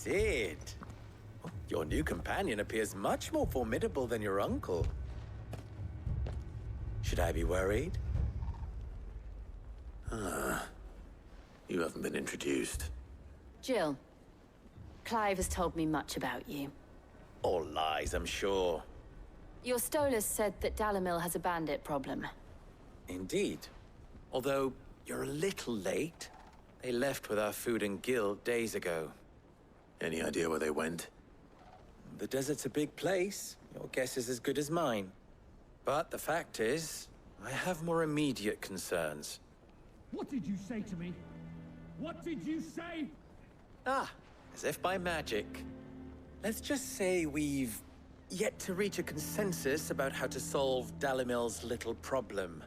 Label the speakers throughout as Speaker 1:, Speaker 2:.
Speaker 1: Sid. Your new companion appears much more formidable than your uncle. Should I be worried?
Speaker 2: You haven't been introduced.
Speaker 3: Jill, Clive has told me much about you.
Speaker 1: All lies, I'm sure.
Speaker 3: Your Stolas said that Dalamil has a bandit problem.
Speaker 1: Indeed. Although, you're a little late. They left with our food and guild days ago.
Speaker 2: Any idea where they went?
Speaker 1: The desert's a big place. Your guess is as good as mine. But the fact is, I have more immediate concerns.
Speaker 4: What did you say to me? What did you say?
Speaker 1: As if by magic. Let's just say we've yet to reach a consensus about how to solve Dalamil's little problem.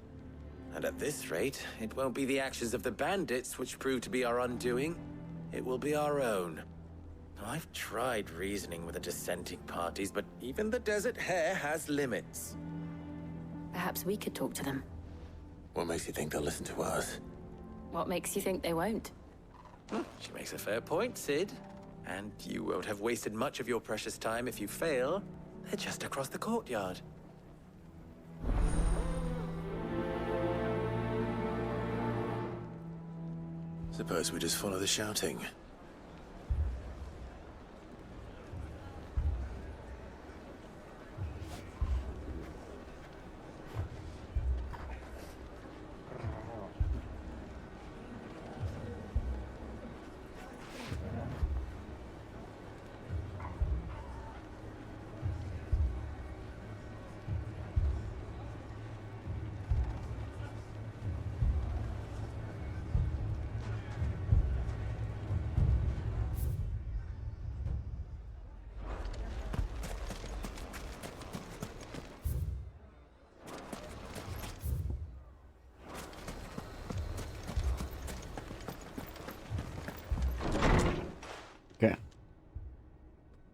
Speaker 1: And at this rate, it won't be the actions of the bandits which prove to be our undoing. It will be our own. I've tried reasoning with the dissenting parties, but even the Desert Hare has limits.
Speaker 3: Perhaps we could talk to them.
Speaker 2: What makes you think they'll listen to us?
Speaker 3: What makes you think they won't?
Speaker 1: She makes a fair point, Sid. And you won't have wasted much of your precious time if you fail. They're just across the courtyard.
Speaker 2: Suppose we just follow the shouting.
Speaker 5: Okay.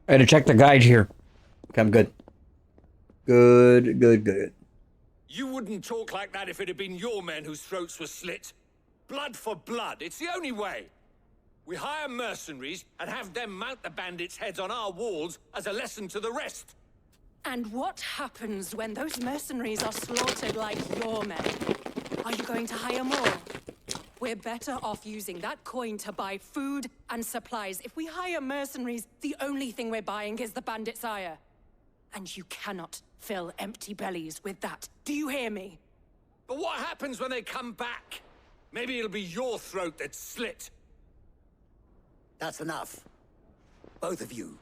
Speaker 5: I had to check the guide here. Okay, I'm good. Good.
Speaker 6: You wouldn't talk like that if it had been your men whose throats were slit. Blood for blood, it's the only way. We hire mercenaries and have them mount the bandits' heads on our walls as a lesson to the rest.
Speaker 7: And what happens when those mercenaries are slaughtered like your men? Are you going to hire more? We're better off using that coin to buy food and supplies. If we hire mercenaries, the only thing we're buying is the bandit's ire. And you cannot fill empty bellies with that. Do you hear me?
Speaker 6: But what happens when they come back? Maybe it'll be your throat that's slit.
Speaker 8: That's enough. Both of you.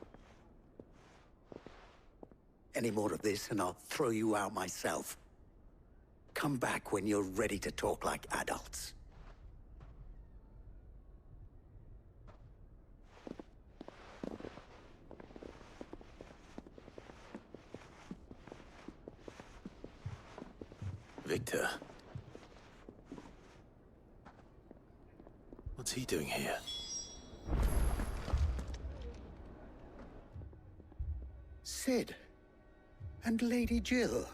Speaker 8: Any more of this and I'll throw you out myself. Come back when you're ready to talk like adults.
Speaker 2: Victor. What's he doing here?
Speaker 8: Sid. And Lady Jill.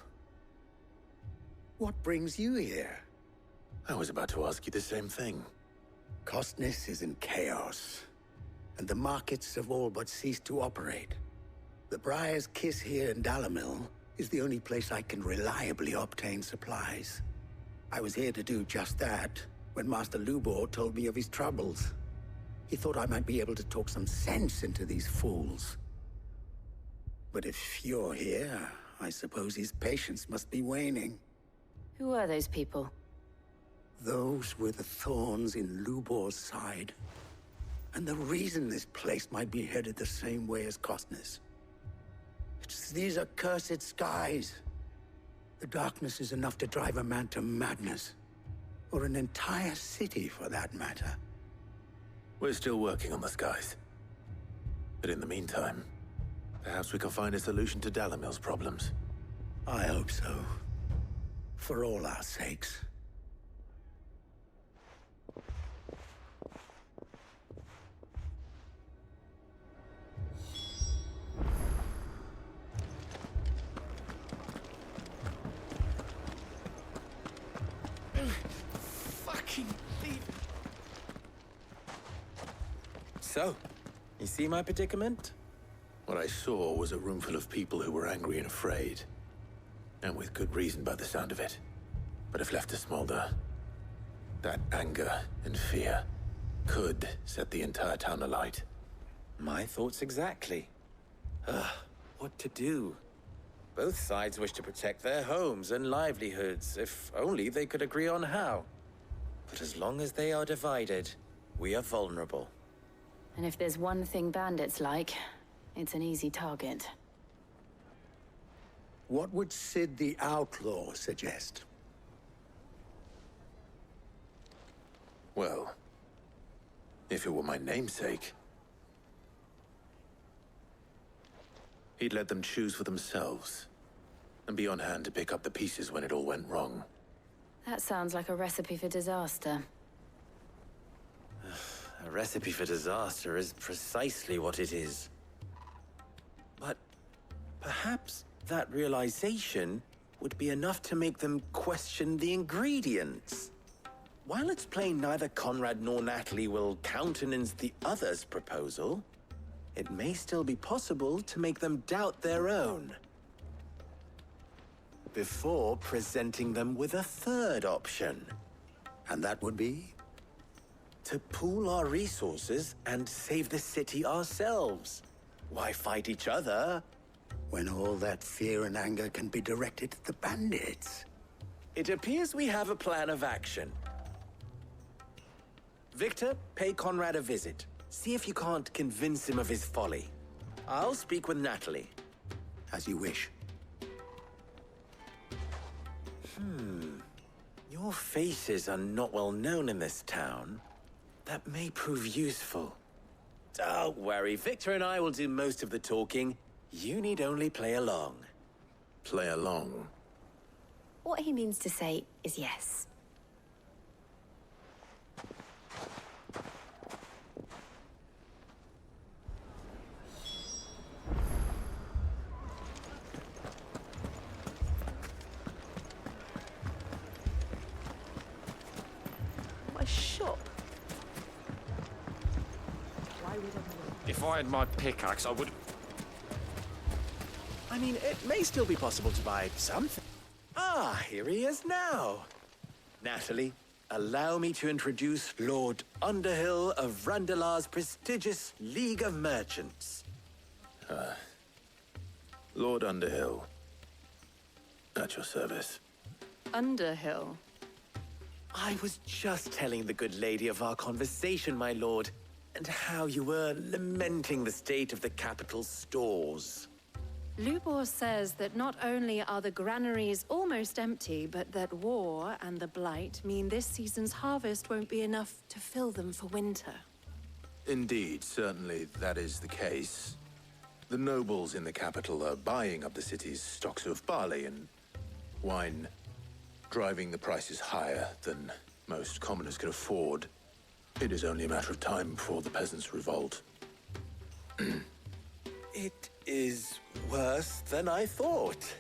Speaker 8: What brings you here?
Speaker 2: I was about to ask you the same thing.
Speaker 8: Costness is in chaos, and the markets have all but ceased to operate. The Briar's Kiss here in Dalamil is the only place I can reliably obtain supplies. I was here to do just that when Master Lubor told me of his troubles. He thought I might be able to talk some sense into these fools. But if you're here, I suppose his patience must be waning.
Speaker 3: Who are those people?
Speaker 8: Those were the thorns in Lubor's side. And the reason this place might be headed the same way as Costness. It's these accursed skies. The darkness is enough to drive a man to madness. Or an entire city, for that matter.
Speaker 2: We're still working on the skies. But in the meantime, perhaps we can find a solution to Dalamil's problems.
Speaker 8: I hope so. For all our sakes.
Speaker 1: So, You see my predicament?
Speaker 2: What I saw was a room full of people who were angry and afraid. And with good reason by the sound of it. But if left to smolder, that anger and fear could set the entire town alight.
Speaker 1: My thoughts exactly. What to do? Both sides wish to protect their homes and livelihoods, if only they could agree on how. But as long as they are divided, we are vulnerable.
Speaker 3: And if there's one thing bandits like, it's an easy target.
Speaker 8: What would Sid the Outlaw suggest?
Speaker 2: Well, if it were my namesake, he'd let them choose for themselves, and be on hand to pick up the pieces when it all went wrong.
Speaker 3: That sounds like a recipe for disaster.
Speaker 1: A recipe for disaster is precisely what it is. But perhaps that realization would be enough to make them question the ingredients. While it's plain neither Conrad nor Natalie will countenance the other's proposal, it may still be possible to make them doubt their own. Before presenting them with a third option.
Speaker 8: And that would be?
Speaker 1: To pool our resources and save the city ourselves. Why fight each other?
Speaker 8: When all that fear and anger can be directed at the bandits.
Speaker 1: It appears we have a plan of action. Victor, pay Conrad a visit. See if you can't convince him of his folly. I'll speak with Natalie.
Speaker 8: As you wish.
Speaker 1: Your faces are not well known in this town. That may prove useful. Don't worry, Victor and I will do most of the talking. You need only play along.
Speaker 2: Play along.
Speaker 3: What he means to say is yes.
Speaker 9: My shop.
Speaker 6: If I had my pickaxe, I would...
Speaker 1: I mean, it may still be possible to buy something. Ah, here he is now. Natalie, allow me to introduce Lord Underhill of Randalar's prestigious League of Merchants.
Speaker 2: Lord Underhill. At your service.
Speaker 7: Underhill.
Speaker 1: I was just telling the good lady of our conversation, my lord, and how you were lamenting the state of the capital's stores.
Speaker 7: Lubor says that not only are the granaries almost empty, but that war and the Blight mean this season's harvest won't be enough to fill them for winter.
Speaker 2: Indeed, certainly that is the case. The nobles in the capital are buying up the city's stocks of barley and wine, driving the prices higher than most commoners can afford. It is only a matter of time before the peasants revolt.
Speaker 1: It is worse than I thought.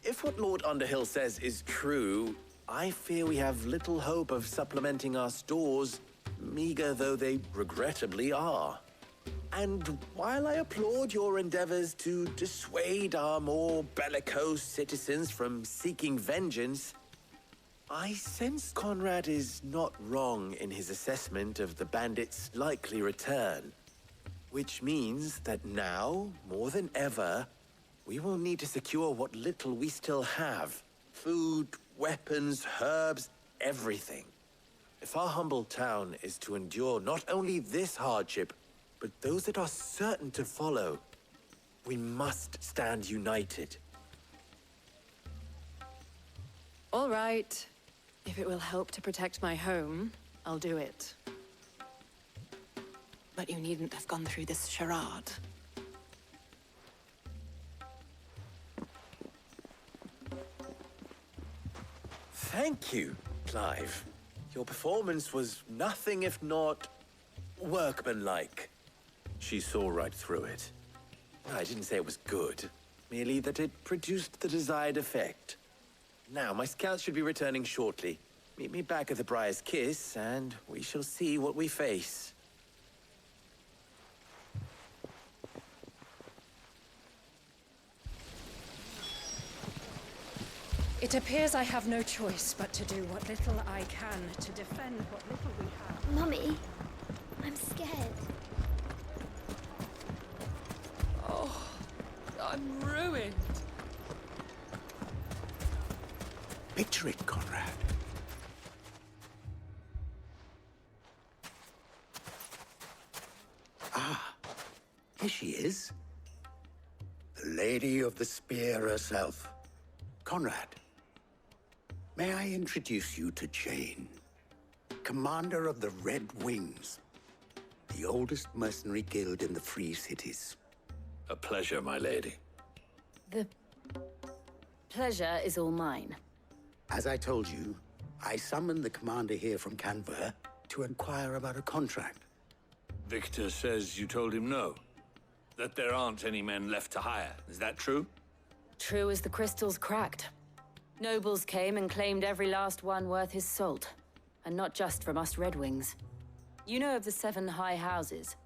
Speaker 1: If what Lord Underhill says is true, I fear we have little hope of supplementing our stores, meager though they regrettably are. And while I applaud your endeavors to dissuade our more bellicose citizens from seeking vengeance, I sense Conrad is not wrong in his assessment of the bandits' likely return. Which means that now, more than ever, we will need to secure what little we still have. Food, weapons, herbs, everything. If our humble town is to endure not only this hardship, but those that are certain to follow, we must stand united.
Speaker 7: All right. If it will help to protect my home, I'll do it. But you needn't have gone through this charade.
Speaker 1: Thank you, Clive. Your performance was nothing if not workmanlike.
Speaker 2: She saw right through it.
Speaker 1: I didn't say it was good, merely that it produced the desired effect. Now, my scouts should be returning shortly. Meet me back at the Briar's Kiss, and we shall see what we face.
Speaker 7: It appears I have no choice but to do what little I can to defend what little we have.
Speaker 10: Mummy, I'm scared.
Speaker 7: Oh, I'm ruined.
Speaker 8: Picture it, Conrad. Ah, here she is. The Lady of the Spear herself. Conrad, may I introduce you to Jane, commander of the Red Wings, the oldest mercenary guild in the Free Cities.
Speaker 6: A pleasure, my lady.
Speaker 3: The pleasure is all mine.
Speaker 8: As I told you, I summoned the commander here from Canver to inquire about a contract.
Speaker 6: Victor says you told him no. That there aren't any men left to hire. Is that true?
Speaker 3: True as the crystals cracked. Nobles came and claimed every last one worth his salt. And not just from us Red Wings. You know of the 7 high houses.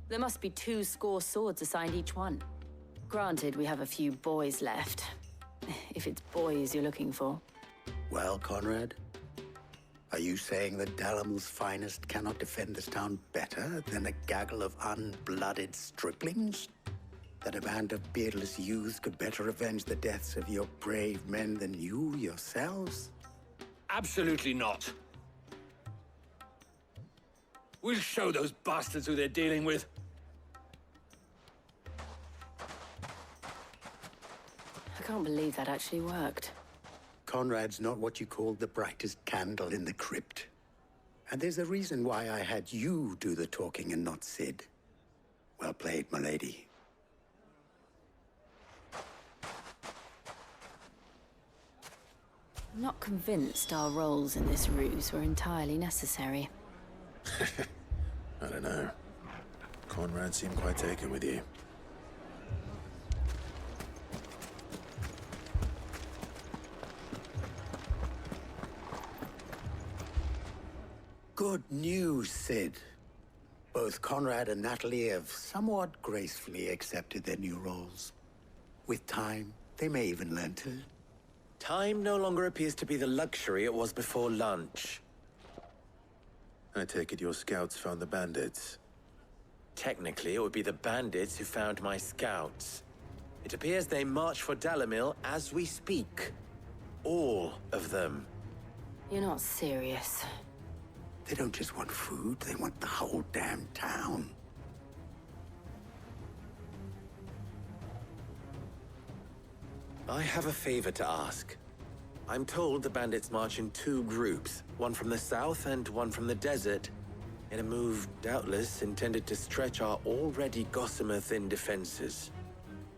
Speaker 3: There must be 2 swords assigned each one. Granted, we have a few boys left. If it's boys you're looking for.
Speaker 8: Well, Conrad, are you saying that Dalamel's finest cannot defend this town better than a gaggle of unblooded striplings? That a band of beardless youths could better avenge the deaths of your brave men than you yourselves?
Speaker 6: Absolutely not. We'll show those bastards who they're dealing with.
Speaker 3: I can't believe that actually worked.
Speaker 8: Conrad's not what you call the brightest candle in the crypt. And there's a reason why I had you do the talking and not Sid. Well played, my lady.
Speaker 3: I'm not convinced our roles in this ruse were entirely necessary.
Speaker 2: I don't know. Conrad seemed quite taken with you.
Speaker 8: Good news, Sid. Both Conrad and Natalie have somewhat gracefully accepted their new roles. With time, they may even learn to.
Speaker 1: Time no longer appears to be the luxury it was before lunch.
Speaker 2: I take it your scouts found the bandits.
Speaker 1: Technically, it would be the bandits who found my scouts. It appears they march for Dalimil as we speak. All of them.
Speaker 3: You're not serious.
Speaker 8: They don't just want food, they want the whole damn town.
Speaker 1: I have a favor to ask. I'm told the bandits march in 2 groups, one from the south and one from the desert, in a move doubtless intended to stretch our already gossamer-thin defenses.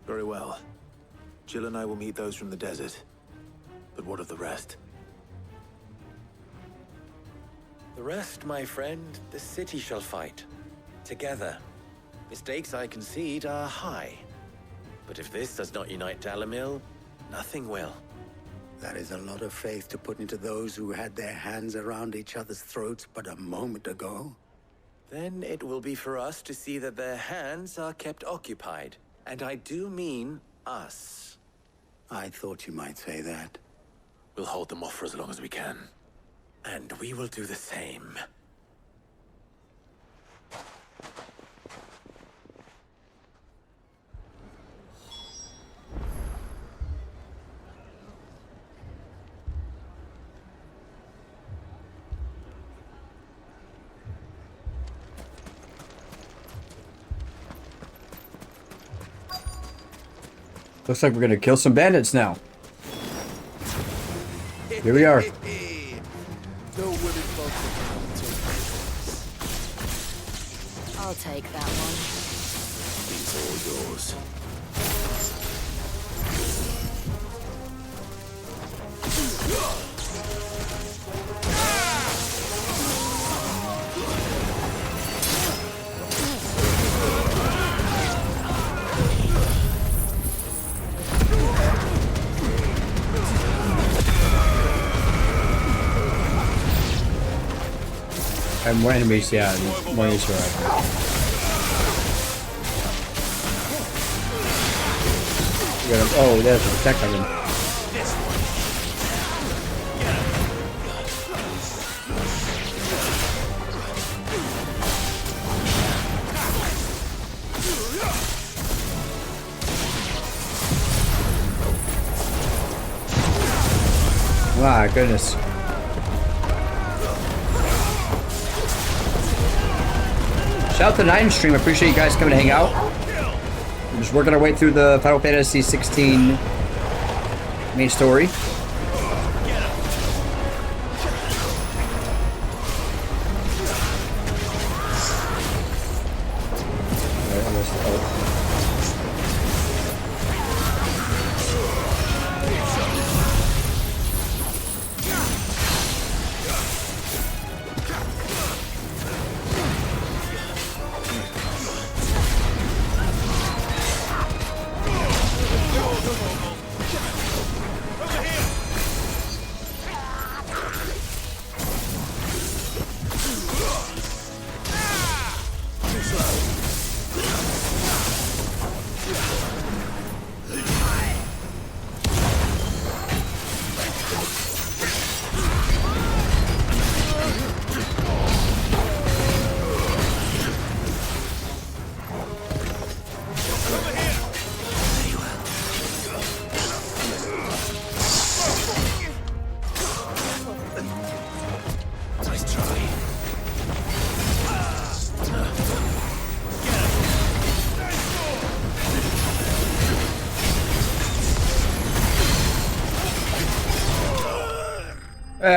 Speaker 2: Very well. Jill and I will meet those from the desert. But what of the rest?
Speaker 1: The rest, my friend, the city shall fight. Together. Mistakes, I concede, are high. But if this does not unite Dalimil, nothing will.
Speaker 8: That is a lot of faith to put into those who had their hands around each other's throats but a moment ago.
Speaker 1: Then it will be for us to see that their hands are kept occupied. And I do mean us.
Speaker 8: I thought you might say that.
Speaker 2: We'll hold them off for as long as we can.
Speaker 1: And we will do the same.
Speaker 5: Looks like we're gonna kill some bandits now. Here we are.
Speaker 3: I'll take that one.
Speaker 2: It's all yours.
Speaker 5: I have more enemies, yeah, and more enemies right now. Oh, there's a protect him. My goodness. Shout out to Nine Stream. Appreciate you guys coming to hang out. We're just working our way through the Final Fantasy 16 main story.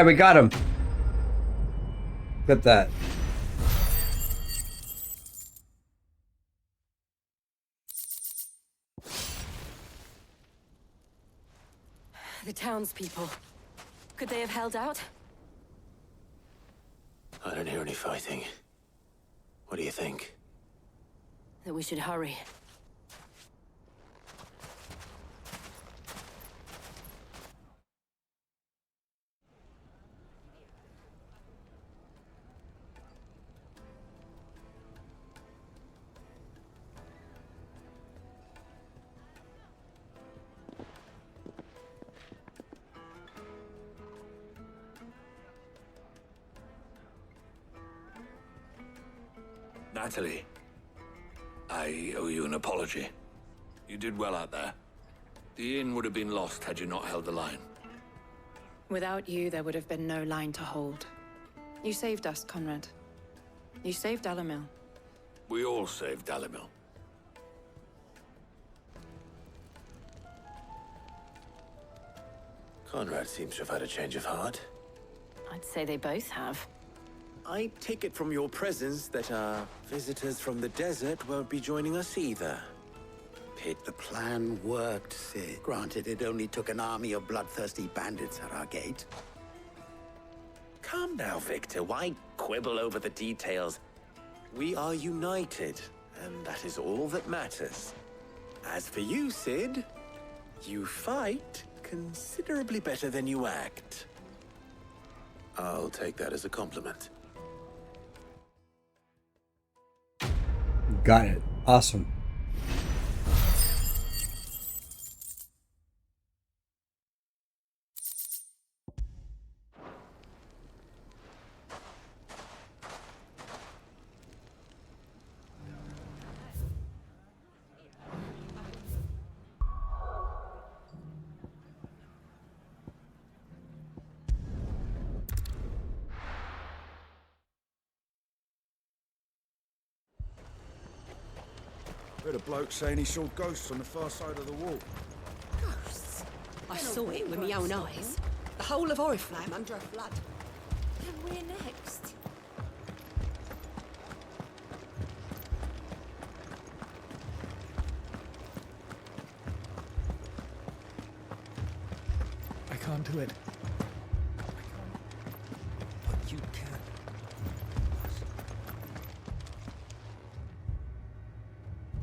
Speaker 5: We got him. Clip that.
Speaker 3: The townspeople. Could they have held out?
Speaker 2: I don't hear any fighting. What do you think?
Speaker 3: That we should hurry.
Speaker 6: Natalie, I owe you an apology. You did well out there. The inn would have been lost had you not held the line.
Speaker 7: Without you, there would have been no line to hold. You saved us, Conrad. You saved Dalimil.
Speaker 6: We all saved Dalimil.
Speaker 2: Conrad seems to have had a change of heart.
Speaker 3: I'd say they both have.
Speaker 1: I take it from your presence that our visitors from the desert won't be joining us either.
Speaker 8: The plan worked, Sid. Granted, it only took an army of bloodthirsty bandits at our gate.
Speaker 1: Calm now, Victor. Why quibble over the details? We are united, and that is all that matters. As for you, Sid, you fight considerably better than you act.
Speaker 2: I'll take that as a compliment.
Speaker 5: Got it. Awesome.
Speaker 4: Heard a bloke saying he saw ghosts on the far side of the wall.
Speaker 9: Ghosts? I saw it with my own eyes. The whole of Oriflamme under a flood.
Speaker 10: And we're next.
Speaker 4: I can't do it. I can't. But you can.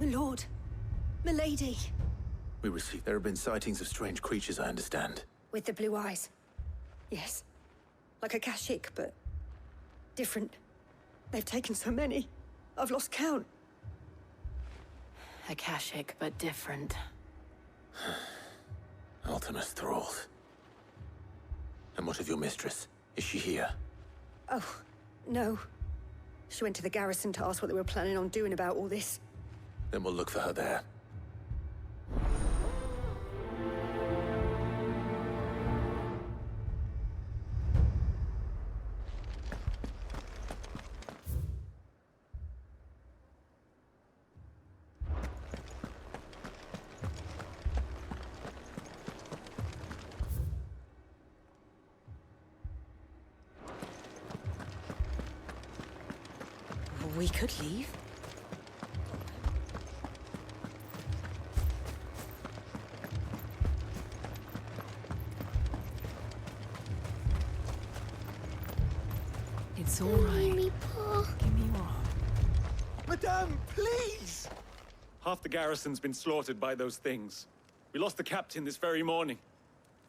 Speaker 9: My lord. My lady.
Speaker 2: We received. There have been sightings of strange creatures, I understand.
Speaker 9: With the blue eyes. Yes. Like a Kashik, but different. They've taken so many. I've lost count.
Speaker 3: Akashic, but different.
Speaker 2: Ultimus thralls. And what of your mistress? Is she here?
Speaker 9: Oh, no. She went to the garrison to ask what they were planning on doing about all this.
Speaker 2: Then we'll look for her there.
Speaker 7: We could leave. It's all right.
Speaker 10: Me, Paul.
Speaker 7: Give me your arm.
Speaker 6: Madame, please! Half the garrison's been slaughtered by those things. We lost the captain this very morning.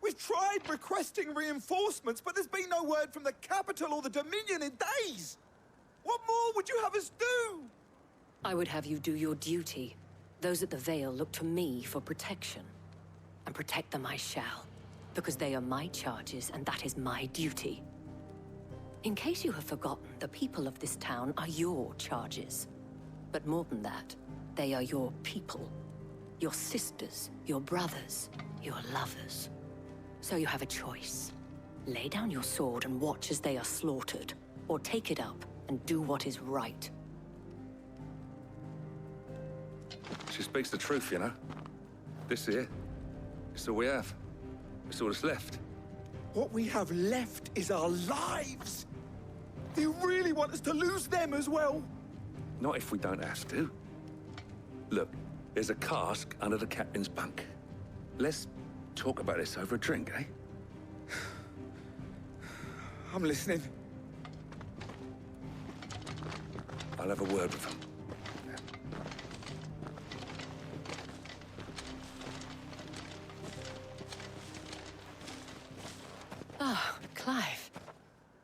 Speaker 11: We've tried requesting reinforcements, but there's been no word from the capital or the Dominion in days! What more would you have us do?
Speaker 7: I would have you do your duty. Those at the Vale look to me for protection. And protect them I shall. Because they are my charges, and that is my duty. In case you have forgotten, the people of this town are your charges. But more than that, they are your people. Your sisters, your brothers, your lovers. So you have a choice. Lay down your sword and watch as they are slaughtered, or take it up and do what is right.
Speaker 12: She speaks the truth, you know. This here, it's all we have. It's all that's left.
Speaker 11: What we have left is our lives! Do you really want us to lose them as well?
Speaker 12: Not if we don't have to. Look, there's a cask under the captain's bunk. Let's talk about this over a drink, eh?
Speaker 11: I'm listening.
Speaker 12: I'll have a word with him.
Speaker 7: Ah, Clive.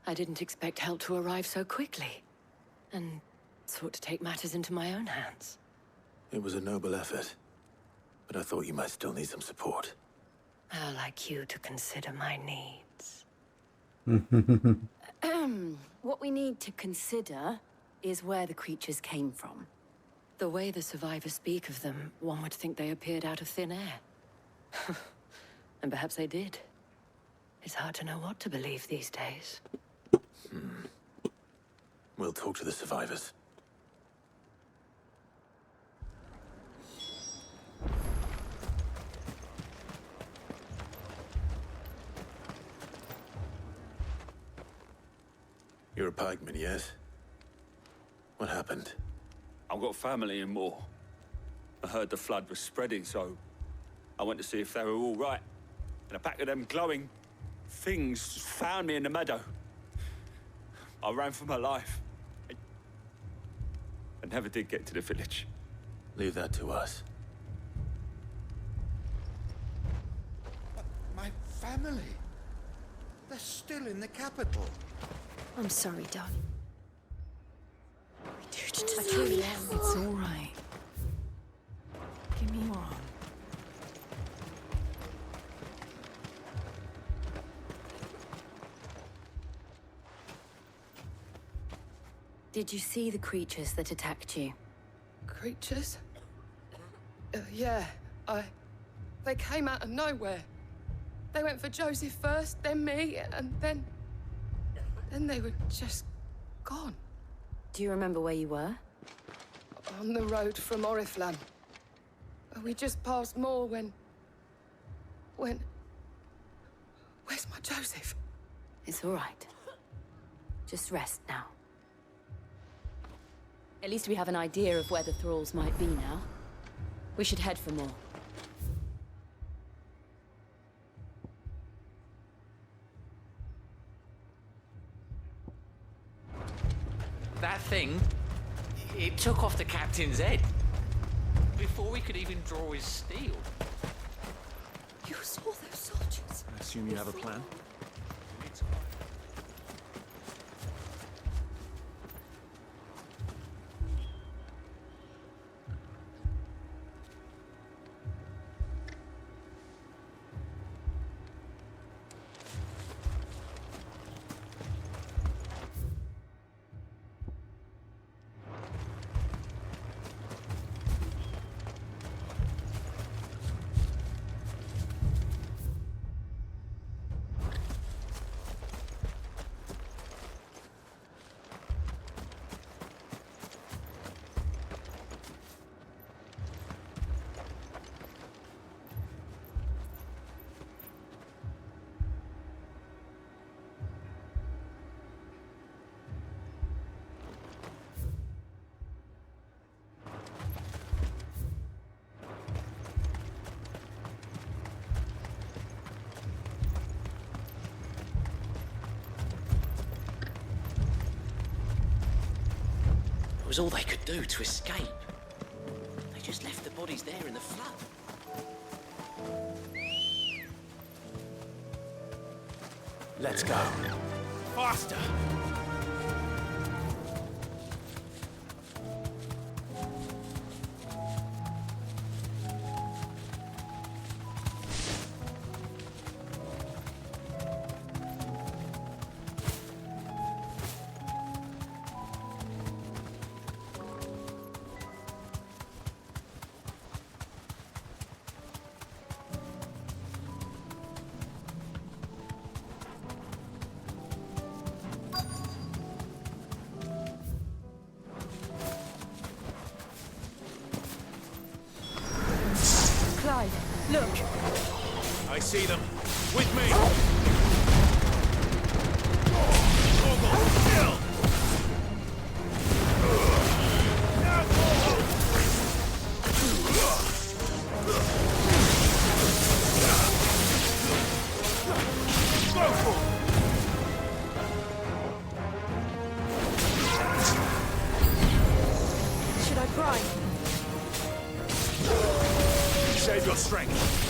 Speaker 7: I didn't expect help to arrive so quickly. And sought to take matters into my own hands.
Speaker 2: It was a noble effort, but I thought you might still need some support.
Speaker 7: How like you to consider my needs.
Speaker 3: What we need to consider is where the creatures came from.
Speaker 7: The way the survivors speak of them, one would think they appeared out of thin air. And perhaps they did. It's hard to know what to believe these days.
Speaker 2: We'll talk to the survivors. You're a pikeman, yes? What happened?
Speaker 6: I've got family in Moor. I heard the flood was spreading, so I went to see if they were all right. And a pack of them glowing things found me in the meadow. I ran for my life. I never did get to the village.
Speaker 2: Leave that to us.
Speaker 11: But my family... they're still in the capital.
Speaker 10: I'm sorry, darling.
Speaker 9: We do just
Speaker 10: I truly am.
Speaker 7: It's all right. Give me your arm.
Speaker 3: Did you see the creatures that attacked you?
Speaker 13: Creatures? Yeah, they came out of nowhere. They went for Joseph first, then me, and then they were just gone.
Speaker 3: Do you remember where you were?
Speaker 13: On the road from Oriflamme. We just passed Moor when... Where's my Joseph?
Speaker 3: It's all right. Just rest now. At least we have an idea of where the thralls might be now. We should head for more.
Speaker 14: That thing, it took off the captain's head. Before we could even draw his steel.
Speaker 13: You saw those soldiers?
Speaker 4: I assume you have a plan?
Speaker 15: was all they could do to escape. They just left the bodies there in the flood.
Speaker 11: Let's go. Faster!
Speaker 3: Clive, look!
Speaker 11: I see them. With me!
Speaker 3: Should I pry?
Speaker 11: Save your strength.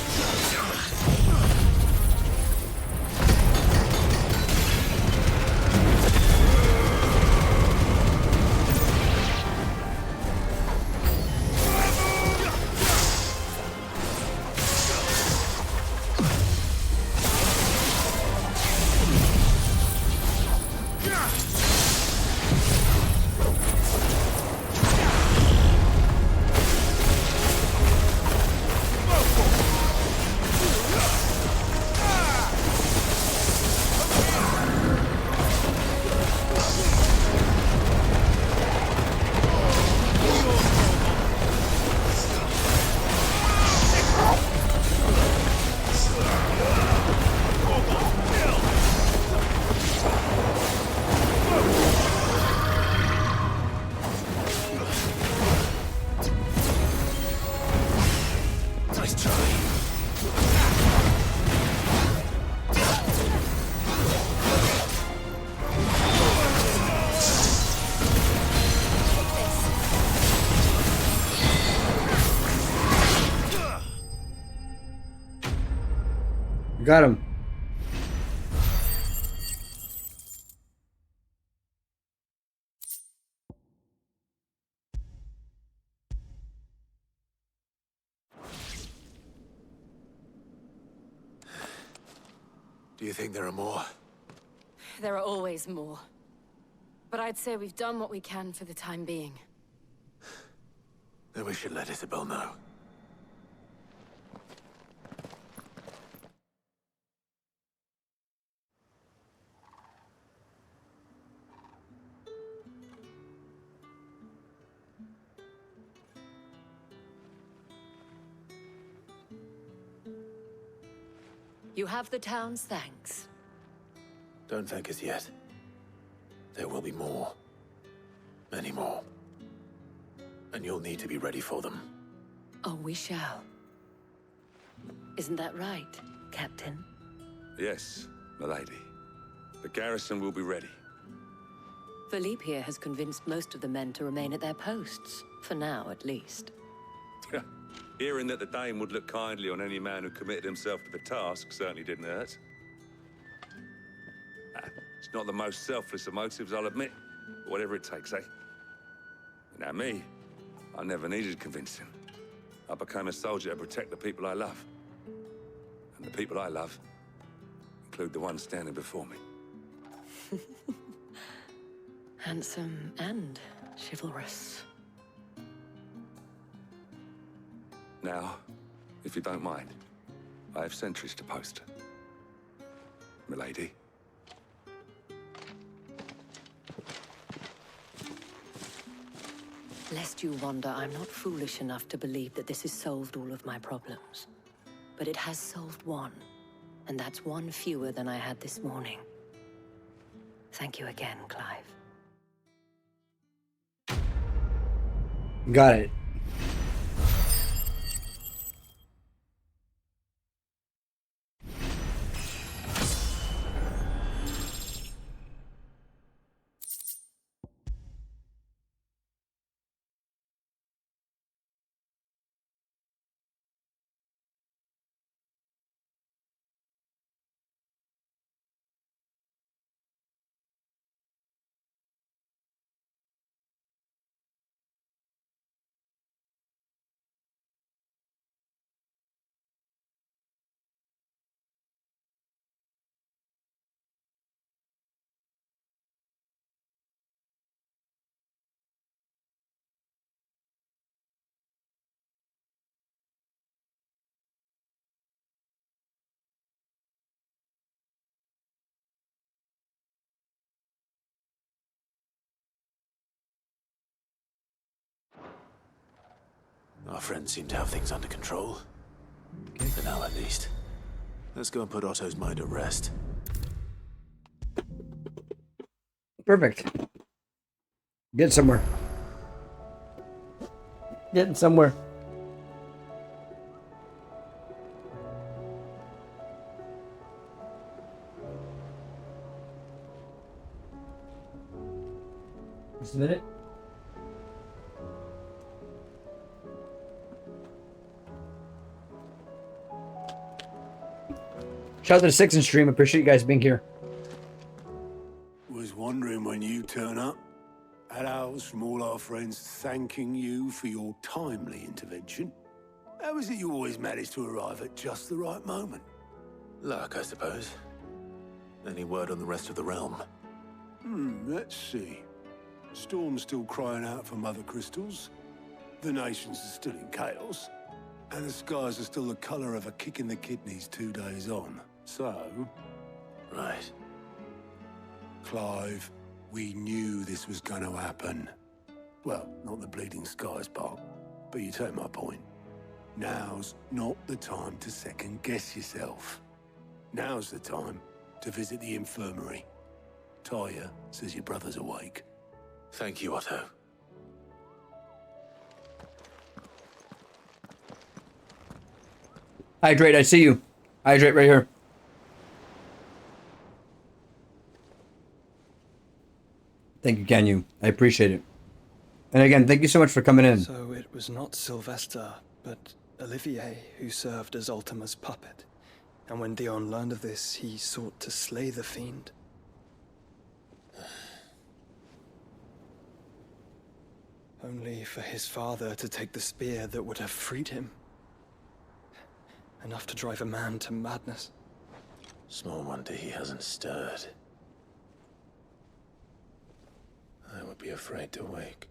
Speaker 5: Got him.
Speaker 2: Do you think there are more?
Speaker 3: There are always more. But I'd say we've done what we can for the time being.
Speaker 2: Then we should let Isabel know.
Speaker 10: You have the town's thanks.
Speaker 2: Don't thank us yet. There will be more. Many more. And you'll need to be ready for them.
Speaker 10: Oh, we shall. Isn't that right, Captain?
Speaker 12: Yes, milady. The garrison will be ready.
Speaker 10: Philippe here has convinced most of the men to remain at their posts. For now, at least.
Speaker 12: Hearing that the Dane would look kindly on any man who committed himself to the task certainly didn't hurt. It's not the most selfless of motives, I'll admit. But whatever it takes, eh? Now me, I never needed convincing. I became a soldier to protect the people I love. And the people I love include the ones standing before me.
Speaker 10: Handsome and chivalrous.
Speaker 12: Now, if you don't mind, I have sentries to post. Milady.
Speaker 10: Lest you wonder, I'm not foolish enough to believe that this has solved all of my problems. But it has solved one, and that's one fewer than I had this morning. Thank you again, Clive.
Speaker 5: Got it.
Speaker 2: Our friends seem to have things under control. For now, at least. Let's go and put Otto's mind at rest.
Speaker 5: Perfect. Get somewhere. Getting somewhere. Just a minute. Shout out to the 6 in stream. Appreciate you guys being here.
Speaker 16: Was wondering when you turn up. Had owls from all our friends thanking you for your timely intervention. How is it you always manage to arrive at just the right moment?
Speaker 2: Luck, I suppose. Any word on the rest of the realm?
Speaker 16: Let's see. Storm's still crying out for mother crystals. The nations are still in chaos. And the skies are still the colour of a kick in the kidneys 2 days on. So...
Speaker 2: Right.
Speaker 16: Clive, we knew this was going to happen. Well, not the bleeding skies part, but you take my point. Now's not the time to second-guess yourself. Now's the time to visit the infirmary. Talia says your brother's awake.
Speaker 2: Thank you, Otto.
Speaker 5: Hydrate, I see you. Hydrate right here. Thank you, Canyu. I appreciate it. And again, thank you so much for coming in.
Speaker 4: So it was not Sylvester, but Olivier who served as Ultima's puppet. And when Dion learned of this, he sought to slay the fiend. Only for his father to take the spear that would have freed him. Enough to drive a man to madness.
Speaker 2: Small wonder he hasn't stirred. I would be afraid to wake.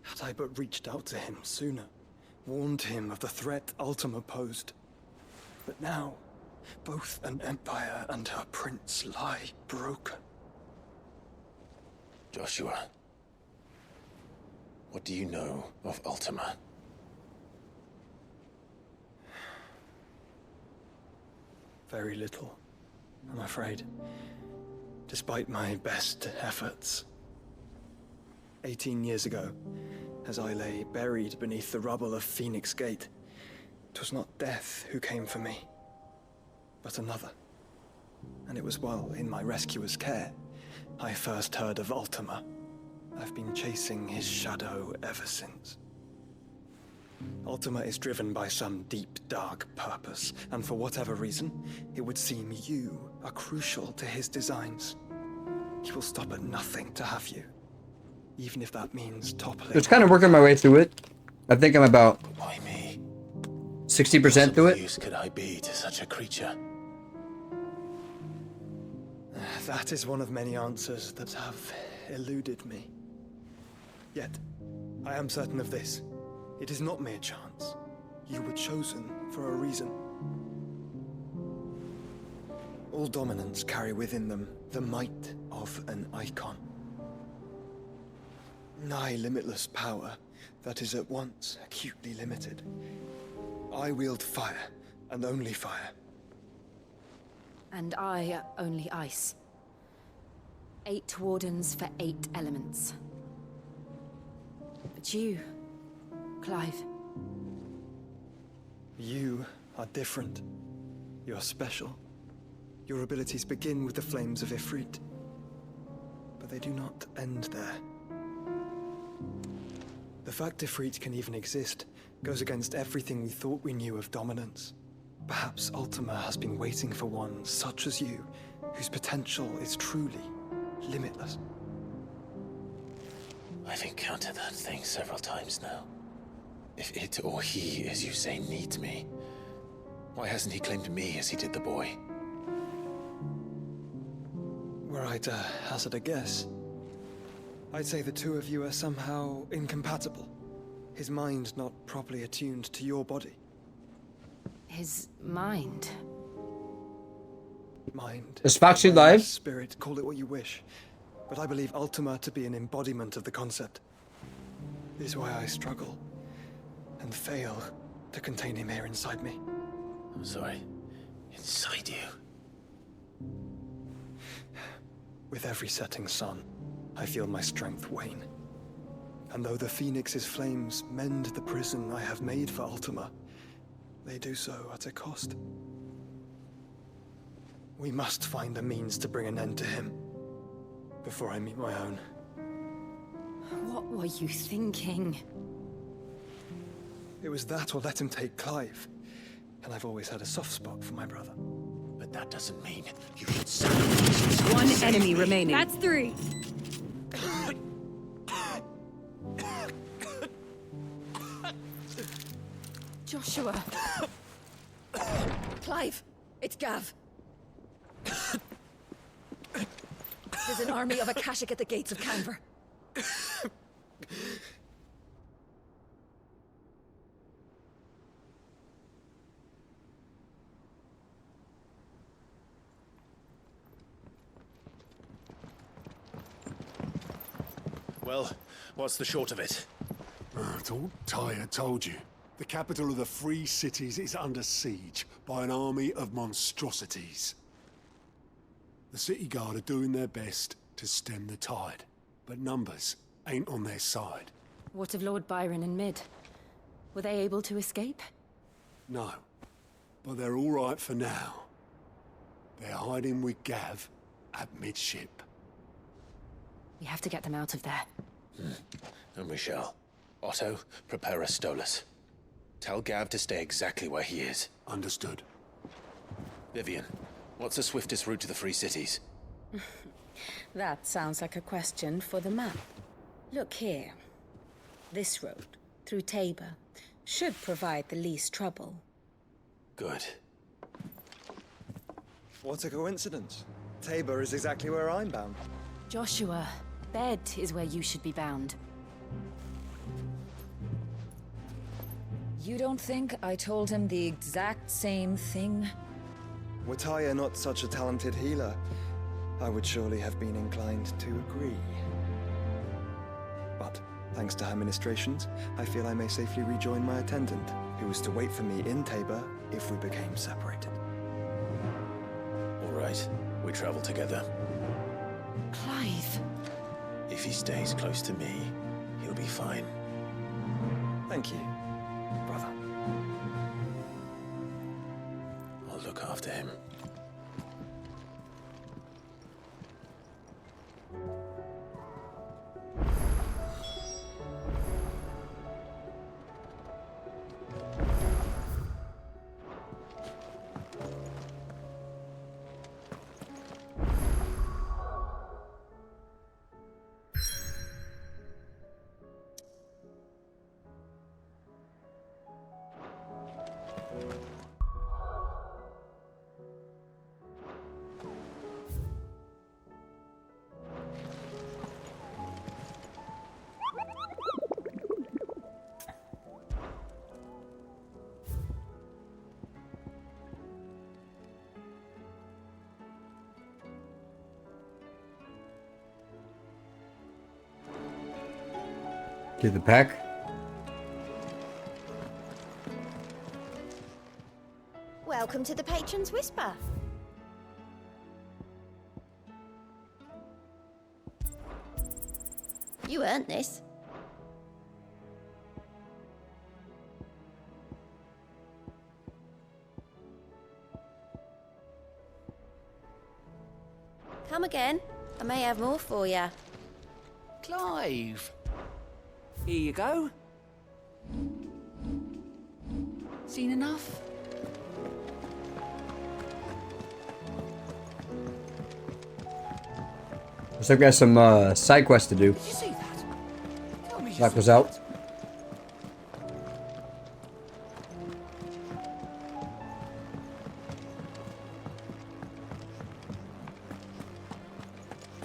Speaker 4: Had I but reached out to him sooner, warned him of the threat Ultima posed. But now, both an empire and her prince lie broken.
Speaker 2: Joshua, what do you know of Ultima?
Speaker 4: Very little, I'm afraid. Despite my best efforts. 18 years ago, as I lay buried beneath the rubble of Phoenix Gate, 'twas not death who came for me, but another. And it was while in my rescuer's care, I first heard of Ultima. I've been chasing his shadow ever since. Ultima is driven by some deep, dark purpose, and for whatever reason, it would seem you are crucial to his designs. He will stop at nothing to have you, even if that means toppling.
Speaker 5: Just kind of working my way through it. I think I'm about
Speaker 2: Why me?
Speaker 5: 60% through
Speaker 2: What
Speaker 5: it.
Speaker 2: use could I be to such a creature?
Speaker 4: That is one of many answers that have eluded me. Yet, I am certain of this. It is not mere chance. You were chosen for a reason. All dominants carry within them the might of an icon. Nigh limitless power that is at once acutely limited. I wield fire, and only fire.
Speaker 3: And I only ice. 8 wardens for 8 elements. But you, Clive.
Speaker 4: You are different. You're special. Your abilities begin with the flames of Ifrit. But they do not end there. The fact Ifrit can even exist goes against everything we thought we knew of dominance. Perhaps Ultima has been waiting for one such as you, whose potential is truly limitless.
Speaker 2: I've encountered that thing several times now. If it or he, as you say, needs me, why hasn't he claimed me as he did the boy?
Speaker 4: Were I to hazard a guess, I'd say the two of you are somehow incompatible. His mind not properly attuned to your body.
Speaker 3: His mind.
Speaker 4: Mind.
Speaker 5: Is Foxy live?
Speaker 4: Spirit, call it what you wish. But I believe Ultima to be an embodiment of the concept. is why I struggle and fail to contain him here inside me.
Speaker 1: I'm sorry. Inside you?
Speaker 4: With every setting sun, I feel my strength wane. And though the Phoenix's flames mend the prison I have made for Ultima, they do so at a cost. We must find a means to bring an end to him before I meet my own.
Speaker 3: What were you thinking?
Speaker 4: It was that or let him take Clive. And I've always had a soft spot for my brother.
Speaker 1: But that doesn't mean you should sacrifice yourself.
Speaker 17: One enemy remaining.
Speaker 9: That's 3.
Speaker 3: Joshua.
Speaker 9: Clive, it's Gav. There's an army of Akashic at the gates of Canver.
Speaker 2: Well, what's the short of it?
Speaker 16: It's all Tyre told you. The capital of the Free Cities is under siege by an army of monstrosities. The city guard are doing their best to stem the tide, but numbers ain't on their side.
Speaker 3: What of Lord Byron and Mid? Were they able to escape?
Speaker 16: No, but they're all right for now. They're hiding with Gav at midship.
Speaker 3: We have to get them out of there.
Speaker 1: And we shall. Otto, prepare a Stolas. Tell Gav to stay exactly where he is.
Speaker 16: Understood.
Speaker 1: Vivian, what's the swiftest route to the Free Cities?
Speaker 18: That sounds like a question for the map. Look here. This road, through Tabor, should provide the least trouble.
Speaker 1: Good.
Speaker 4: What a coincidence. Tabor is exactly where I'm bound.
Speaker 3: Joshua, bed is where you should be bound.
Speaker 17: You don't think I told him the exact same thing?
Speaker 4: Were Tyre not such a talented healer, I would surely have been inclined to agree. But, thanks to her ministrations, I feel I may safely rejoin my attendant, who was to wait for me in Tabor if we became separated.
Speaker 1: All right, we travel together.
Speaker 3: Clive.
Speaker 1: If he stays close to me, he'll be fine.
Speaker 4: Thank you, brother.
Speaker 1: I'll look after him.
Speaker 5: Get the pack.
Speaker 19: Welcome to the Patron's Whisper. You earned this. Come again. I may have more for you.
Speaker 14: Clive! Here you go. Seen enough?
Speaker 5: Looks like we got some side quests to do.
Speaker 14: Did you see that? Tell me you
Speaker 5: Black
Speaker 14: saw
Speaker 5: was out.
Speaker 14: that.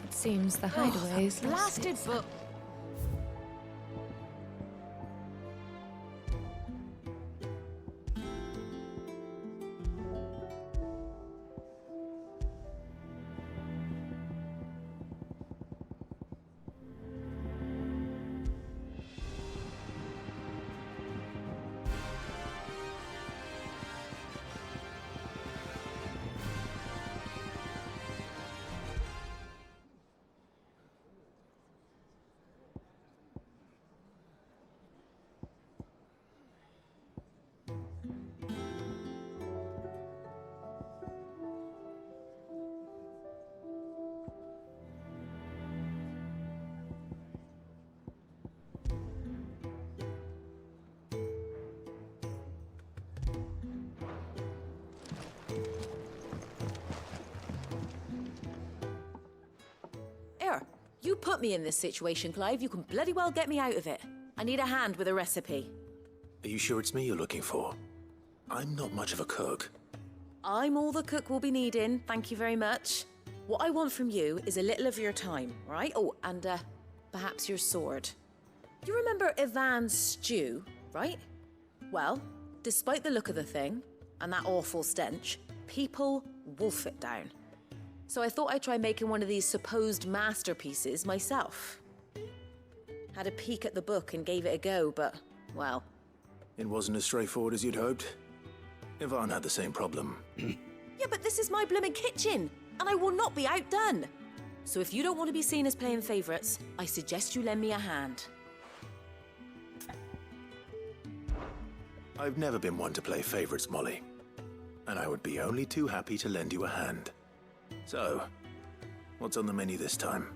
Speaker 17: It seems the hideaway is
Speaker 18: Blasted book.
Speaker 20: You put me in this situation, Clive. You can bloody well get me out of it. I need a hand with a recipe.
Speaker 2: Are you sure it's me you're looking for? I'm not much of a cook.
Speaker 20: I'm all the cook will be needing, thank you very much. What I want from you is a little of your time, right? Oh, and perhaps your sword. You remember Ivan's stew, right? Well, despite the look of the thing, and that awful stench, people wolf it down. So I thought I'd try making one of these supposed masterpieces myself. Had a peek at the book and gave it a go, but, well...
Speaker 2: It wasn't as straightforward as you'd hoped. Ivan had the same problem.
Speaker 20: Yeah, but this is my blimmin' kitchen, and I will not be outdone. So if you don't want to be seen as playing favourites, I suggest you lend me a hand.
Speaker 2: I've never been one to play favourites, Molly. And I would be only too happy to lend you a hand. So, what's on the menu this time?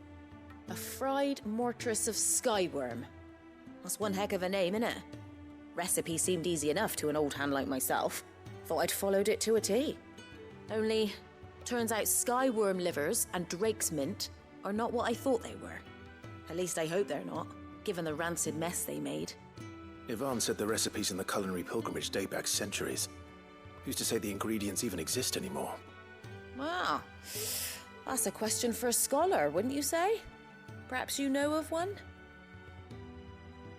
Speaker 20: A fried mortress of skyworm. That's one heck of a name, innit? Recipe seemed easy enough to an old hand like myself. Thought I'd followed it to a T. Only, turns out skyworm livers and drake's mint are not what I thought they were. At least I hope they're not, given the rancid mess they made.
Speaker 2: Ivan said the recipes in the culinary pilgrimage date back centuries. Who's to say the ingredients even exist anymore?
Speaker 20: Wow. That's a question for a scholar, wouldn't you say? Perhaps you know of one?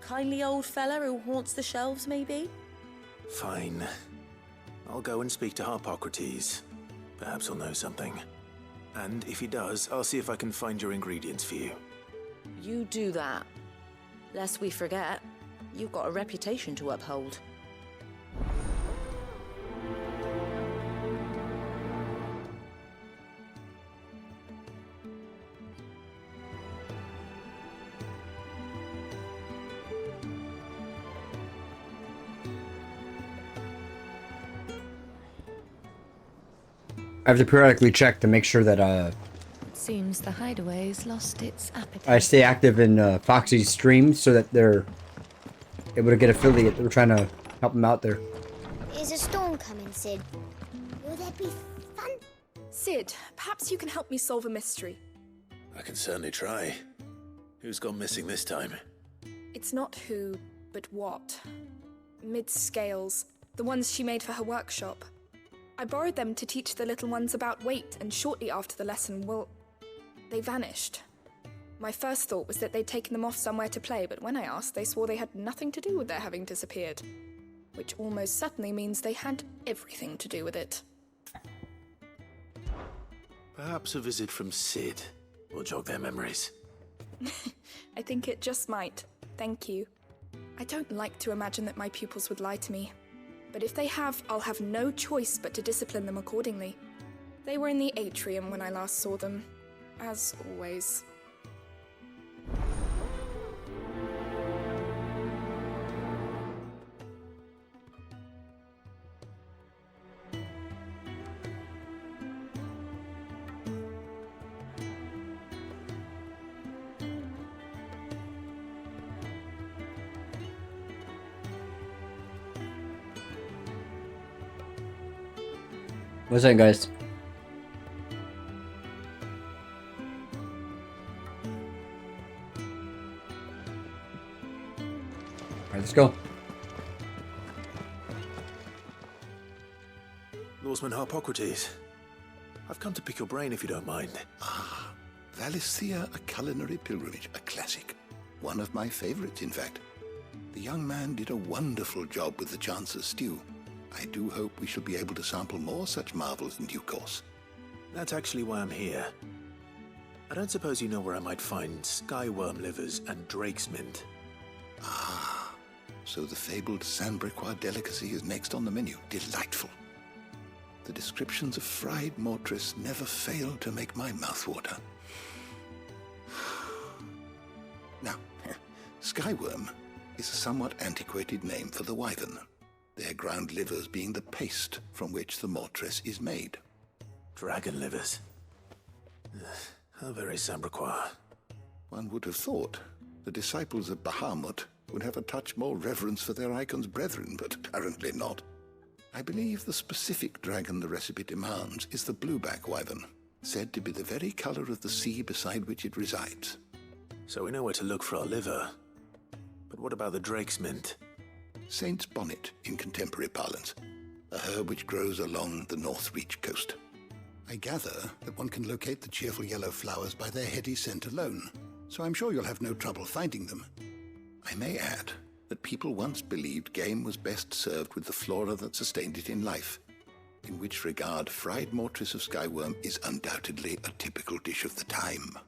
Speaker 20: Kindly old fella who haunts the shelves, maybe?
Speaker 2: Fine. I'll go and speak to Harpocrates. Perhaps he'll know something. And if he does, I'll see if I can find your ingredients for you.
Speaker 20: You do that. Lest we forget, you've got a reputation to uphold.
Speaker 5: I have to periodically check to make sure that
Speaker 17: It seems the hideaway's lost its appetite.
Speaker 5: I stay active in Foxy's streams so that they're able to get affiliate. We're trying to help them out there.
Speaker 21: Is a storm coming, Sid? Will there be fun?
Speaker 22: Sid, perhaps you can help me solve a mystery.
Speaker 2: I can certainly try. Who's gone missing this time?
Speaker 22: It's not who, but what. Mid's scales, the ones she made for her workshop. I borrowed them to teach the little ones about weight, and shortly after the lesson, well, they vanished. My first thought was that they'd taken them off somewhere to play, but when I asked, they swore they had nothing to do with their having disappeared. Which almost certainly means they had everything to do with it.
Speaker 2: Perhaps a visit from Sid will jog their memories.
Speaker 22: I think it just might. Thank you. I don't like to imagine that my pupils would lie to me. But if they have, I'll have no choice but to discipline them accordingly. They were in the atrium when I last saw them, as always.
Speaker 5: What's that, guys? Alright, let's go.
Speaker 2: Lawsman Harpocrates. I've come to pick your brain if you don't mind.
Speaker 23: Ah, Valicia, a culinary pilgrimage, a classic. One of my favorites, in fact. The young man did a wonderful job with the Chance's stew. I do hope we shall be able to sample more such marvels in due course.
Speaker 2: That's actually why I'm here. I don't suppose you know where I might find skyworm livers and drake's mint.
Speaker 23: Ah, so the fabled Sandbrequois delicacy is next on the menu. Delightful. The descriptions of fried mortress never fail to make my mouth water. Now, skyworm is a somewhat antiquated name for the wyvern. Their ground livers being the paste from which the mortress is made.
Speaker 2: Dragon livers. How very Sandbrequois.
Speaker 23: One would have thought the disciples of Bahamut would have a touch more reverence for their icon's brethren, but apparently not. I believe the specific dragon the recipe demands is the blueback wyvern, said to be the very color of the sea beside which it resides.
Speaker 2: So we know where to look for our liver. But what about the Drake's Mint?
Speaker 23: Saint's bonnet in contemporary parlance. A herb which grows along the North Reach coast. I gather that one can locate the cheerful yellow flowers by their heady scent alone, so I'm sure you'll have no trouble finding them. I may add that people once believed game was best served with the flora that sustained it in life, in which regard fried mortress of skyworm is undoubtedly a typical dish of the time.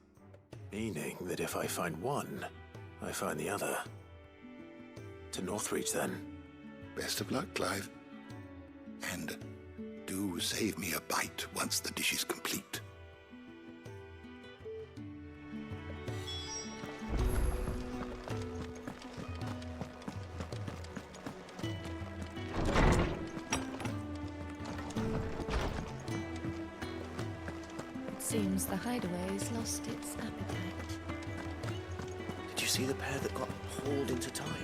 Speaker 2: Meaning that if I find one, I find the other. To Northreach, then.
Speaker 23: Best of luck, Clive. And do save me a bite once the dish is complete.
Speaker 18: It seems the hideaway's lost its appetite.
Speaker 15: Did you see the pair that got hauled into tires?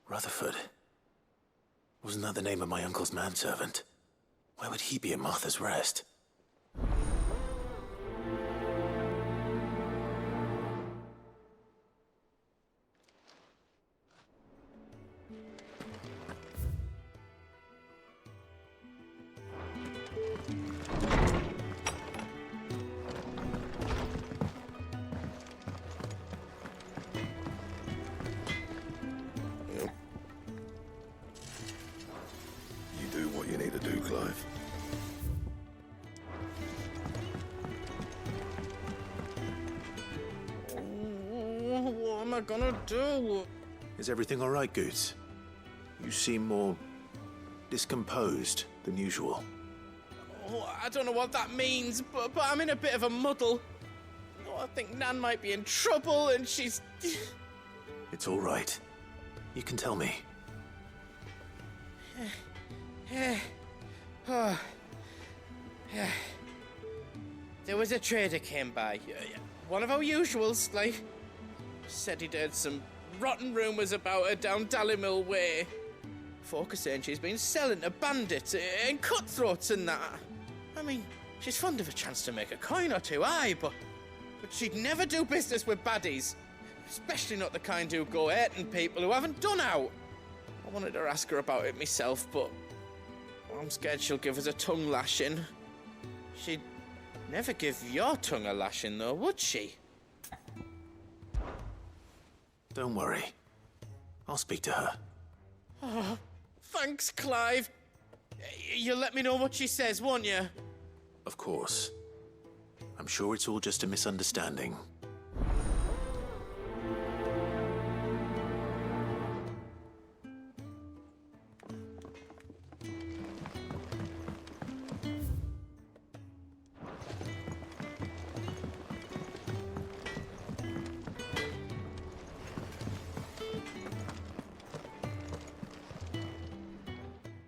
Speaker 2: Rutherford. Wasn't that the name of my uncle's manservant? Why would he be at Martha's Rest?
Speaker 15: What am I gonna do?
Speaker 2: Is everything all right, Goots? You seem more discomposed than usual.
Speaker 15: Oh, I don't know what that means, but I'm in a bit of a muddle. Oh, I think Nan might be in trouble, and she's...
Speaker 2: It's all right. You can tell me.
Speaker 15: There was a trader came by. One of our usuals, like... Said he'd heard some rotten rumours about her down Dallymil Way. Folk are saying she's been selling to bandits and cutthroats and that. I mean, she's fond of a chance to make a coin or two, aye, but she'd never do business with baddies. Especially not the kind who go hurting people who haven't done out. I wanted to ask her about it myself, but I'm scared she'll give us a tongue lashing. She'd Never give your tongue a lashing, though, would she?
Speaker 2: Don't worry. I'll speak to her.
Speaker 15: Oh, thanks, Clive. You'll let me know what she says, won't you?
Speaker 2: Of course. I'm sure it's all just a misunderstanding.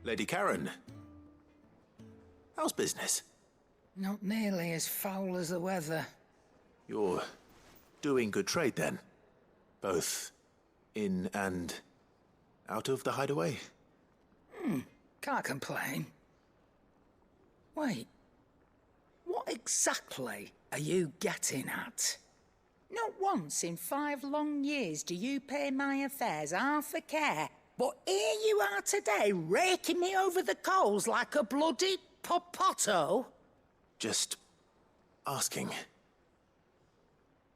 Speaker 2: Lady Karen, how's business?
Speaker 14: Not nearly as foul as the weather.
Speaker 2: You're doing good trade then? Both in and out of the hideaway?
Speaker 14: Can't complain. Wait, what exactly are you getting at? Not once in 5 long years do you pay my affairs half a care. But here you are today, raking me over the coals like a bloody popoto?
Speaker 2: Just asking.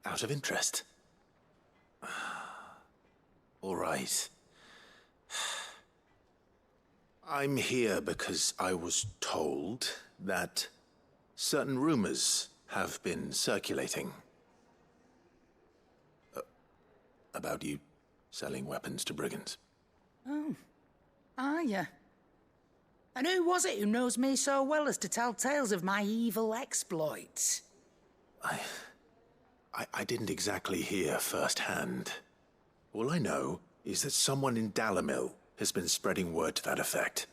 Speaker 2: Out of interest. All right. I'm here because I was told that certain rumors have been circulating. About you selling weapons to brigands.
Speaker 14: Oh, are you? And who was it who knows me so well as to tell tales of my evil exploits?
Speaker 2: I didn't exactly hear firsthand. All I know is that someone in Dalimil has been spreading word to that effect.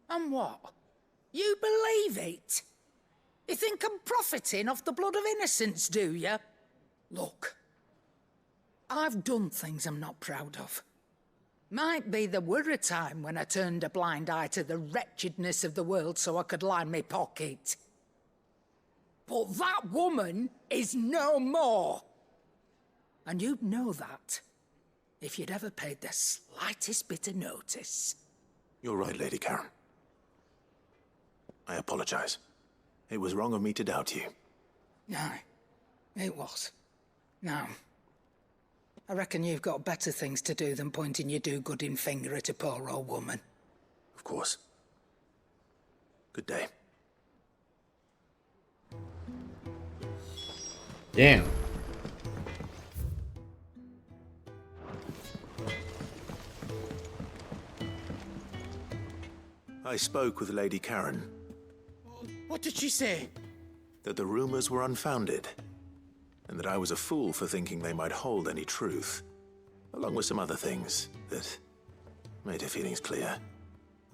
Speaker 14: And what? You believe it? You think I'm profiting off the blood of innocence, do you? Look, I've done things I'm not proud of. Might be there were a time when I turned a blind eye to the wretchedness of the world so I could line my pocket. But that woman is no more. And you'd know that if you'd ever paid the slightest bit of notice.
Speaker 2: You're right, Lady Karen. I apologize. It was wrong of me to doubt you.
Speaker 14: Aye, it was. Now, I reckon you've got better things to do than pointing your do-gooding finger at a poor old woman.
Speaker 2: Of course. Good day.
Speaker 5: Damn.
Speaker 2: I spoke with Lady Karen.
Speaker 15: What did she say?
Speaker 2: That the rumors were unfounded, and that I was a fool for thinking they might hold any truth, along with some other things that made her feelings clear.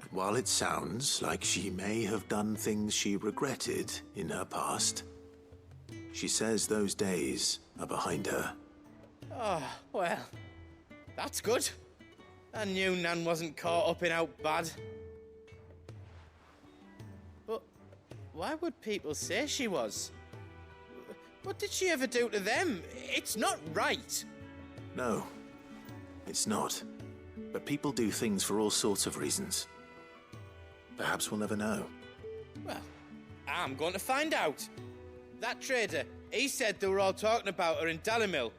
Speaker 2: And while it sounds like she may have done things she regretted in her past, she says those days are behind her.
Speaker 15: Oh, well, that's good. I knew Nan wasn't caught up in out bad. But why would people say she was? What did she ever do to them? It's not right.
Speaker 2: No, it's not. But people do things for all sorts of reasons. Perhaps we'll never know.
Speaker 15: Well, I'm going to find out. That trader, he said they were all talking about her in Dalimil.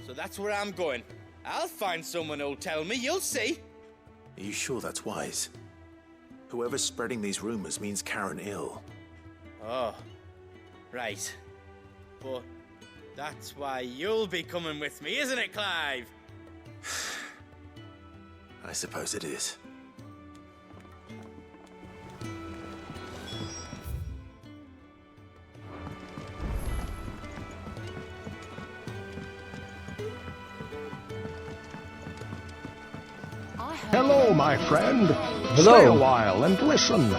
Speaker 15: So that's where I'm going. I'll find someone who'll tell me, you'll see.
Speaker 2: Are you sure that's wise? Whoever's spreading these rumors means Karen ill.
Speaker 15: Oh, right. But that's why you'll be coming with me, isn't it, Clive?
Speaker 2: I suppose it is.
Speaker 6: Hello, my friend.
Speaker 5: Hello.
Speaker 6: Stay a while and listen.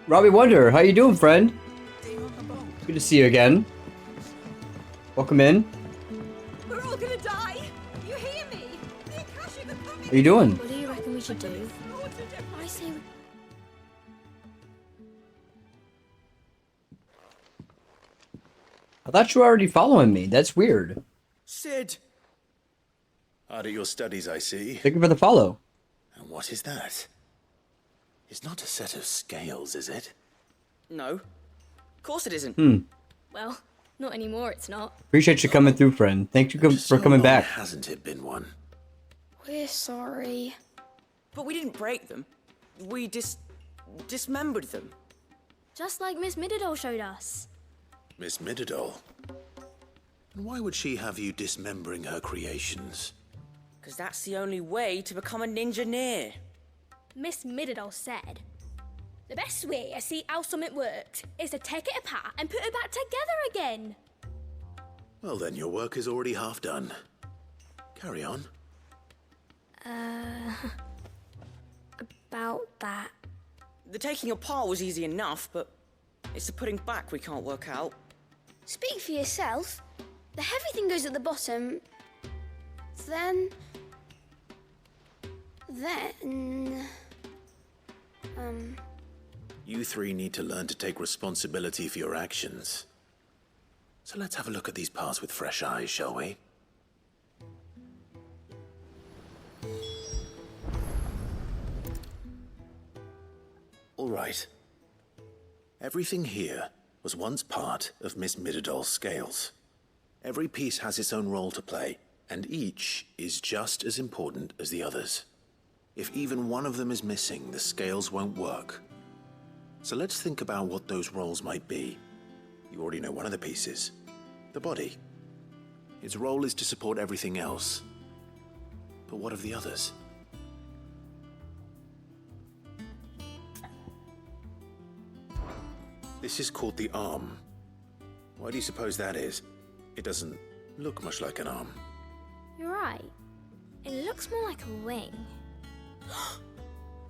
Speaker 5: Robbie Wonder, how you doing, friend? Good to see you again. Welcome in.
Speaker 9: We're all gonna die. You hear me? The Akashic are coming.
Speaker 5: How you doing?
Speaker 21: What do you reckon we should do? I say
Speaker 5: I thought you were already following me. That's weird.
Speaker 2: Sid! Hard at your studies, I see.
Speaker 5: Thank you for the follow.
Speaker 2: And what is that? It's not a set of scales, is it?
Speaker 15: No.
Speaker 7: Of course it isn't.
Speaker 8: Well, not anymore, it's not.
Speaker 5: Appreciate you coming through, friend. Thank you for coming back.
Speaker 2: Hasn't it been one?
Speaker 8: We're sorry.
Speaker 7: But we didn't break them. We dismembered them.
Speaker 8: Just like Miss Mididol showed us.
Speaker 2: Miss Mididol? And why would she have you dismembering her creations?
Speaker 7: Because that's the only way to become a ninja-neer.
Speaker 8: Miss Mididol said, the best way to see how something works is to take it apart and put it back together again.
Speaker 2: Well then, your work is already half done. Carry on.
Speaker 8: About that.
Speaker 7: The taking apart was easy enough, but it's the putting back we can't work out.
Speaker 8: Speak for yourself. The heavy thing goes at the bottom. Then...
Speaker 2: You three need to learn to take responsibility for your actions. So let's have a look at these parts with fresh eyes, shall we? All right. Everything here was once part of Miss Mididol's scales. Every piece has its own role to play, and each is just as important as the others. If even one of them is missing, the scales won't work. So let's think about what those roles might be. You already know one of the pieces, the body. Its role is to support everything else. But what of the others? This is called the arm. Why do you suppose that is? It doesn't look much like an arm.
Speaker 8: You're right. It looks more like a wing.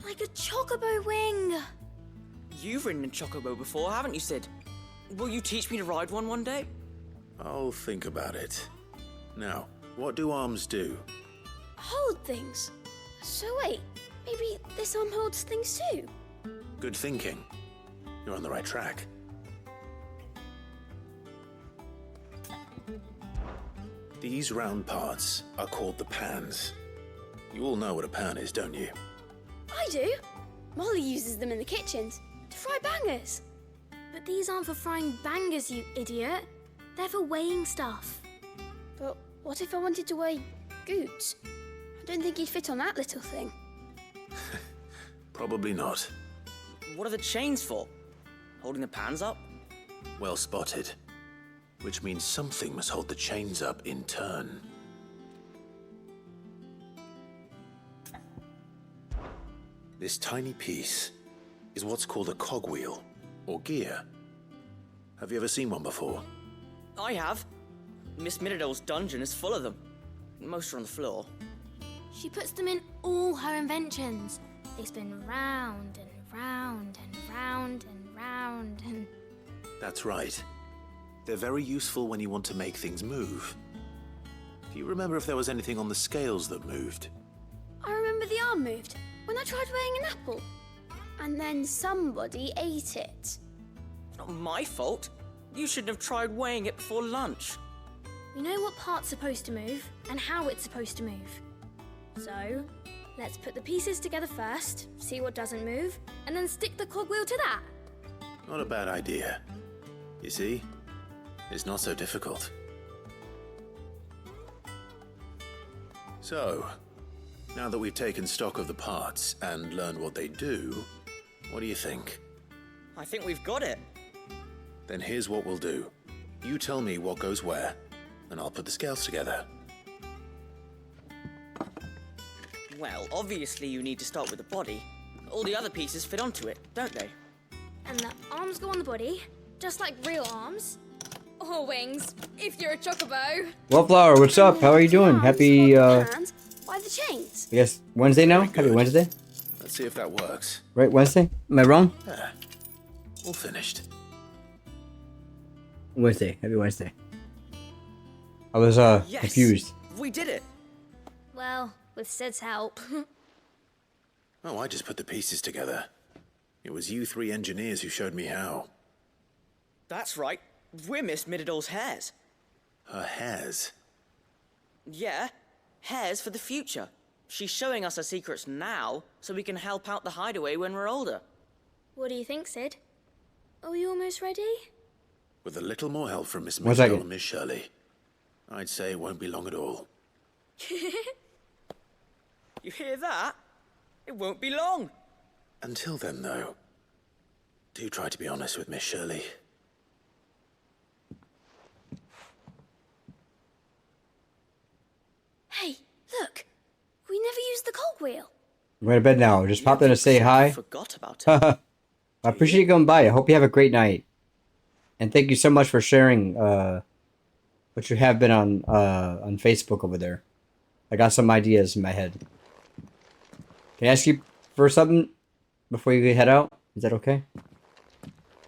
Speaker 8: Like a chocobo wing!
Speaker 7: You've ridden a chocobo before, haven't you, Sid? Will you teach me to ride one day?
Speaker 2: I'll think about it. Now, what do arms do?
Speaker 8: Hold things. So wait, maybe this arm holds things too?
Speaker 2: Good thinking. You're on the right track. These round parts are called the pans. You all know what a pan is, don't you?
Speaker 8: I do. Molly uses them in the kitchens to fry bangers. But these aren't for frying bangers, you idiot. They're for weighing stuff. But what if I wanted to weigh goods? I don't think he'd fit on that little thing.
Speaker 2: Probably not.
Speaker 7: What are the chains for? Holding the pans up?
Speaker 2: Well spotted. Which means something must hold the chains up in turn. This tiny piece is what's called a cogwheel, or gear. Have you ever seen one before?
Speaker 7: I have. Miss Mididol's dungeon is full of them. Most are on the floor.
Speaker 8: She puts them in all her inventions. They spin round and round and round and round and...
Speaker 2: That's right. They're very useful when you want to make things move. Do you remember if there was anything on the scales that moved?
Speaker 8: I remember the arm moved when I tried weighing an apple. And then somebody ate it.
Speaker 7: It's not my fault. You shouldn't have tried weighing it before lunch.
Speaker 8: We know what part's supposed to move and how it's supposed to move. So, let's put the pieces together first, see what doesn't move, and then stick the cogwheel to that.
Speaker 2: Not a bad idea. You see? It's not so difficult. So, now that we've taken stock of the parts and learned what they do, what do you think?
Speaker 7: I think we've got it.
Speaker 2: Then here's what we'll do. You tell me what goes where, and I'll put the scales together.
Speaker 7: Well, obviously you need to start with the body. All the other pieces fit onto it, don't they?
Speaker 8: And the arms go on the body, just like real arms. Or wings, if you're a chocobo.
Speaker 5: Wellflower, what's up? How are you doing? Happy,
Speaker 8: Hands by the chains.
Speaker 5: I guess Wednesday now? Happy Wednesday?
Speaker 2: Let's see if that works.
Speaker 5: Right, Wednesday? Am I wrong?
Speaker 2: Yeah. All finished.
Speaker 5: Wednesday. Happy Wednesday. I was,
Speaker 7: yes,
Speaker 5: confused.
Speaker 7: We did it.
Speaker 8: Well, with Sid's help.
Speaker 2: Oh, I just put the pieces together. It was you three engineers who showed me how.
Speaker 7: That's right. We're Miss Mididol's hairs.
Speaker 2: Her hairs?
Speaker 7: Yeah, hairs for the future. She's showing us her secrets now, so we can help out the hideaway when we're older.
Speaker 8: What do you think, Sid? Are we almost ready?
Speaker 2: With a little more help from Miss
Speaker 5: 1
Speaker 2: Mitchell
Speaker 5: second.
Speaker 2: and Miss Shirley, I'd say it won't be long at all.
Speaker 7: You hear that? It won't be long.
Speaker 2: Until then, though, do try to be honest with Miss Shirley.
Speaker 8: Hey, look. We never used the cogwheel.
Speaker 5: I'm going to bed now. Just popped in to say hi.
Speaker 7: Forgot about it.
Speaker 5: I appreciate you coming by. I hope you have a great night. And thank you so much for sharing what you have been on Facebook over there. I got some ideas in my head. Can I ask you for something before you head out? Is that okay?